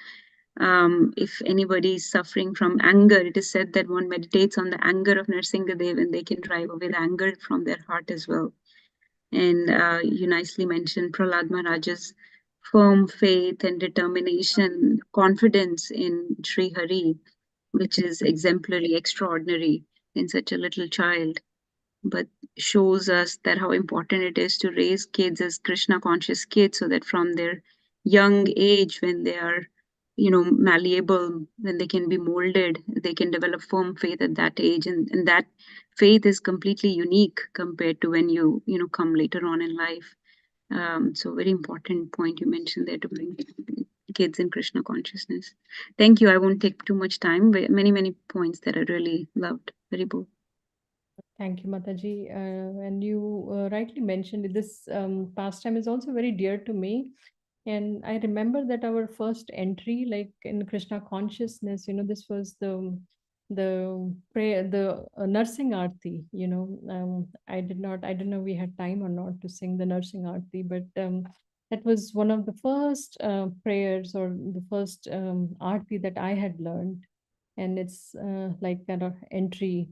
If anybody is suffering from anger, it is said that one meditates on the anger of Narsingadev and they can drive away the anger from their heart as well. And you nicely mentioned Prahlad Maharaj's firm faith and determination, confidence in Sri Hari, which is exemplary, extraordinary in such a little child, but shows us that how important it is to raise kids as Krishna conscious kids so that from their young age, when they are malleable, when they can be molded, they can develop firm faith at that age, and that faith is completely unique compared to when you come later on in life. So very important point you mentioned there, to bring kids in Krishna consciousness. Thank you. I won't take too much time, but many points that I really loved. Very bold. Thank you, Mataji. And you rightly mentioned this pastime is also very dear to me. And I remember that our first entry, like in Krishna consciousness, this was the prayer, the nursing arti. I don't know we had time or not to sing the nursing arti, but that was one of the first prayers or the first arti that I had learned, and it's like kind of entry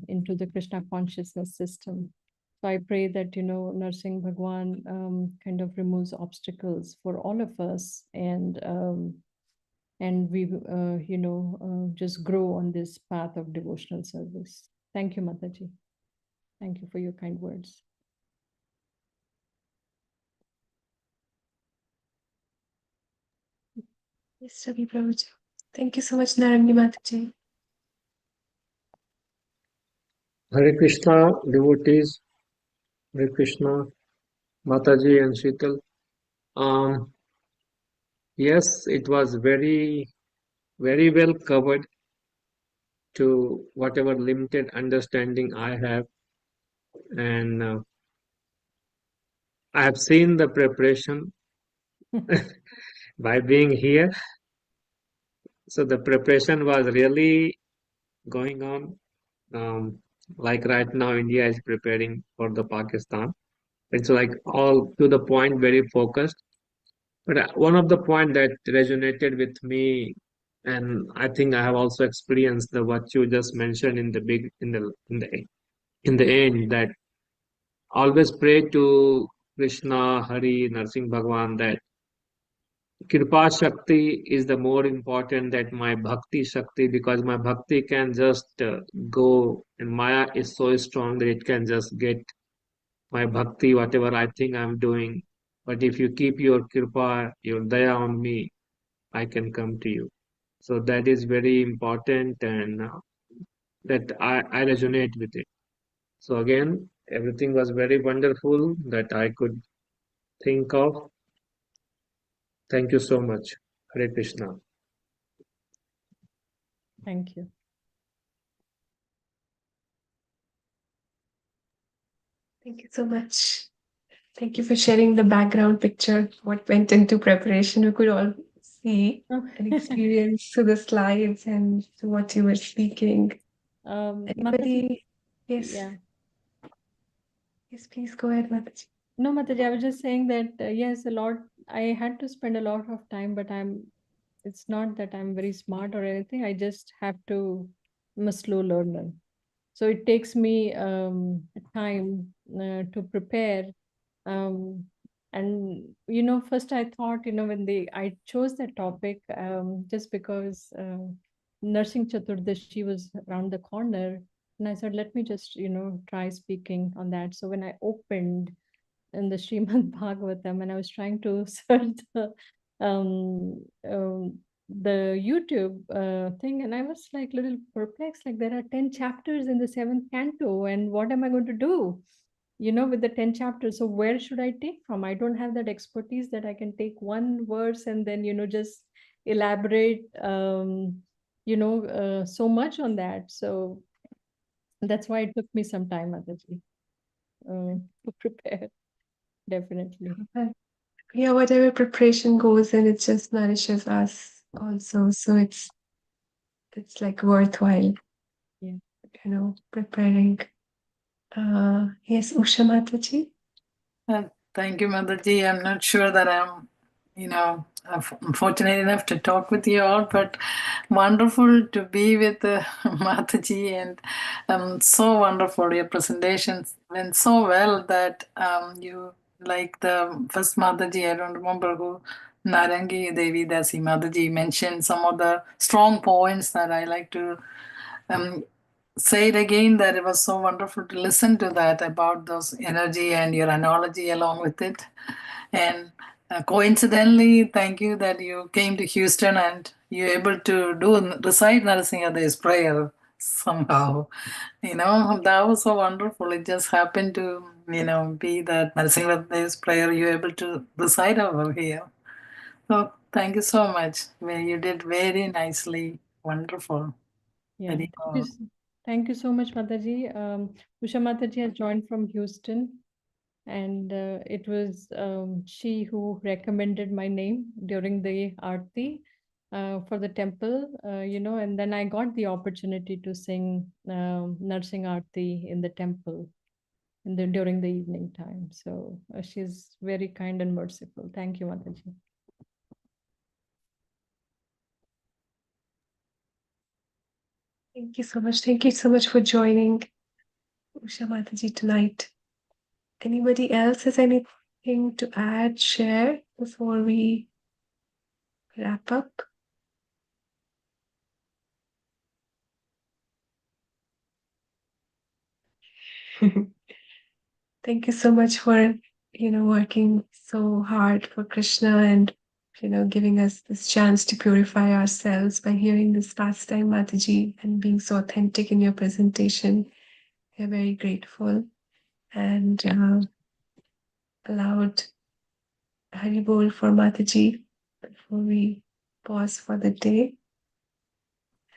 into the Krishna consciousness system. So I pray that Narsingh Bhagwan kind of removes obstacles for all of us, and we just grow on this path of devotional service. Thank you, Mataji. Thank you for your kind words. Yes, Ravi Prabhuji. Thank you so much, Narandi Mataji. Hare Krishna, devotees, Hare Krishna, Mataji and Shital. Um, yes, it was very well covered to whatever limited understanding I have, and I have seen the preparation by being here. So the preparation was really going on. Um, like right now, India is preparing for the Pakistan. It's like all to the point, very focused. But one of the point that resonated with me, and I think I have also experienced the what you just mentioned in the big in the end, that always pray to Krishna, Hari, Narsingh Bhagwan, that Kripa Shakti is the more important than my Bhakti Shakti, because my Bhakti can just go, and Maya is so strong that it can just get my Bhakti, whatever I think I'm doing. But if you keep your Kripa, your Daya on me, I can come to you. So that is very important, and that I resonate with it. So again, everything was very wonderful that I could think of. Thank you so much. Hare Krishna. Thank you. Thank you so much. Thank you for sharing the background picture, what went into preparation. We could all see and experience through the slides and through what you were speaking. Mataji, Anybody? Yes. yeah. Yes, please go ahead, Mataji. No, Mataji, I was just saying that yes, a lot. I had to spend a lot of time, but it's not that I'm very smart or anything. I just have to. I'm a slow learner, so it takes me time to prepare. Um, and first I thought, when I chose that topic, just because Nursing Chaturdashi was around the corner, and I said, let me just try speaking on that. So when I opened in the Srimad Bhagavatam, and I was trying to search um, the YouTube thing, and I was like little perplexed. Like, there are 10 chapters in the seventh canto, and what am I going to do? With the 10 chapters. So where should I take from? I don't have that expertise that I can take one verse and then just elaborate so much on that. So that's why it took me some time, Mataji, to prepare. Definitely. Yeah, whatever preparation goes in, it just nourishes us also. So it's like worthwhile, Yeah. preparing. Yes, Usha Mataji. Thank you, Mataji. I'm not sure that I'm fortunate enough to talk with you all, but wonderful to be with Mataji, and so wonderful. Your presentations went so well that you, like the first Mataji, I don't remember who, Narangi Devi Dasi Mataji mentioned some of the strong points that I like to um, say it again, that it was so wonderful to listen to that about those energy and your analogy along with it. And coincidentally, thank you that you came to Houston and you're able to recite Narasimha's prayer somehow. That was so wonderful. It just happened to, be that Narasimha's prayer you're able to recite over here. So thank you so much. Well, you did very nicely. Wonderful. Yeah. Very Thank you, thank you so much, Mataji. Usha Mataji has joined from Houston, and it was she who recommended my name during the Aarti for the temple, and then I got the opportunity to sing Narsing Aarti in the temple during the evening time. So she's very kind and merciful. Thank you, Mataji. Thank you so much. Thank you so much for joining Usha Mataji tonight. Anybody else has anything to add, share before we wrap up? Thank you so much for, working so hard for Krishna and giving us this chance to purify ourselves by hearing this pastime, Mataji, and being so authentic in your presentation. We're very grateful and allowed Haribol for Mataji before we pause for the day.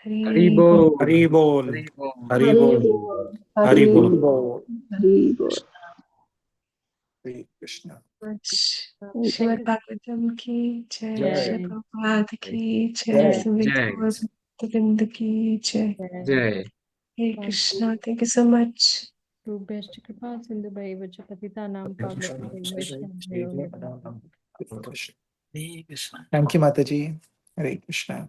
Haribol. Haribol. Haribol. Haribol. Haribol. Hare Krishna. Much. Thank Srimad you. Bhagavatam ki jai, Jai. Srila Prabhupada ki jai, Jai. Sumit Jai. Kaur Bhaktivinoda ki jai. Jai. Hare Krishna. Thank you so much. To best kripa sindhu bhai vacha patita nam Hare pavana Krishna. Vaishnava. Thank you, Mataji. Hare Krishna.